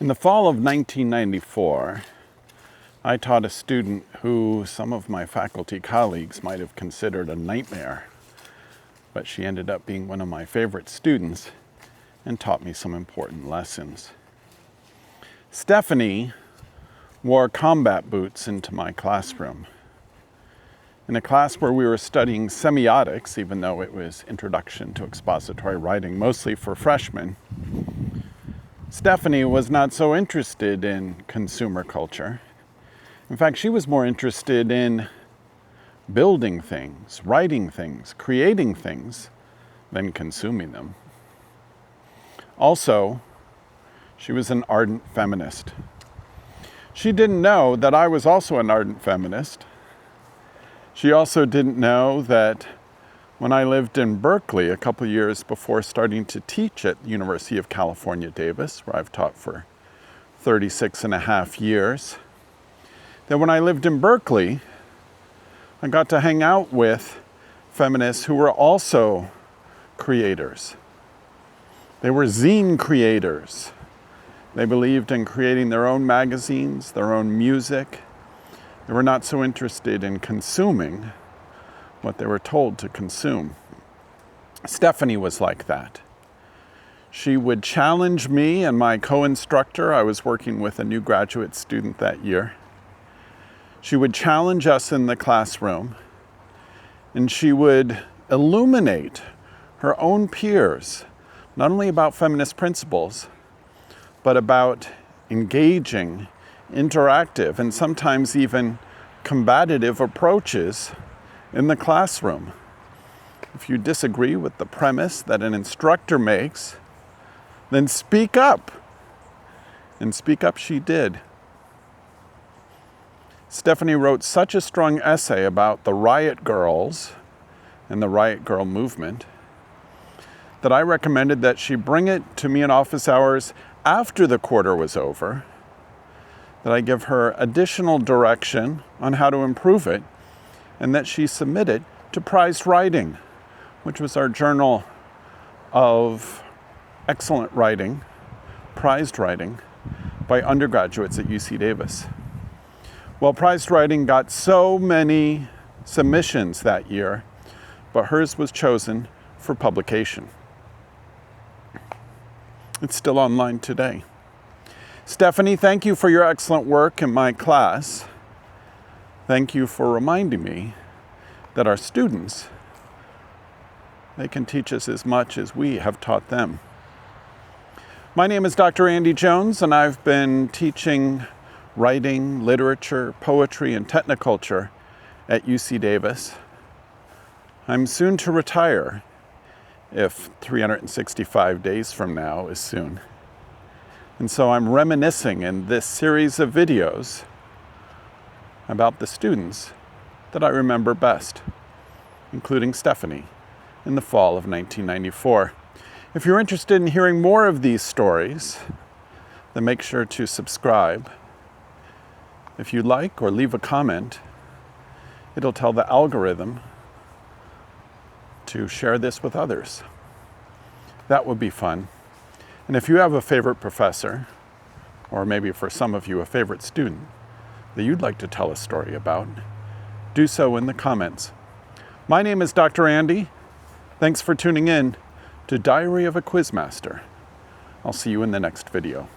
In the fall of 1994, I taught a student who some of my faculty colleagues might have considered a nightmare, but she ended up being one of my favorite students and taught me some important lessons. Stephanie wore combat boots into my classroom. In a class where we were studying semiotics, even though it was Introduction to Expository Writing, mostly for freshmen, Stephanie was not so interested in consumer culture. In fact, she was more interested in building things, writing things, creating things, than consuming them. Also, she was an ardent feminist. She didn't know that I was also an ardent feminist. She also didn't know that when I lived in Berkeley a couple years before starting to teach at the University of California, Davis, where I've taught for 36 and a half years, that when I lived in Berkeley, I got to hang out with feminists who were also creators. They were zine creators. They believed in creating their own magazines, their own music. They were not so interested in consuming what they were told to consume. Stephanie was like that. She would challenge me and my co-instructor. I was working with a new graduate student that year. She would challenge us in the classroom, and she would illuminate her own peers, not only about feminist principles, but about engaging, interactive, and sometimes even combative approaches in the classroom. If you disagree with the premise that an instructor makes, then speak up. And speak up she did. Stephanie wrote such a strong essay about the Riot Grrrls and the Riot Grrrl movement that I recommended that she bring it to me in office hours after the quarter was over, that I give her additional direction on how to improve it, and that she submit it to Prized Writing, which was our journal of excellent writing, prized writing, by undergraduates at UC Davis. Well, Prized Writing got so many submissions that year, but hers was chosen for publication. It's still online today. Stephanie, thank you for your excellent work in my class. Thank you for reminding me that our students, they can teach us as much as we have taught them. My name is Dr. Andy Jones, and I've been teaching writing, literature, poetry, and techniculture at UC Davis. I'm soon to retire, if 365 days from now is soon. And so I'm reminiscing in this series of videos about the students that I remember best, including Stephanie, in the fall of 1994. If you're interested in hearing more of these stories, then make sure to subscribe. If you like or leave a comment, it'll tell the algorithm to share this with others. That would be fun. And if you have a favorite professor, or maybe for some of you a favorite student, that you'd like to tell a story about, do so in the comments. My name is Dr. Andy. Thanks for tuning in to Diary of a Quizmaster. I'll see you in the next video.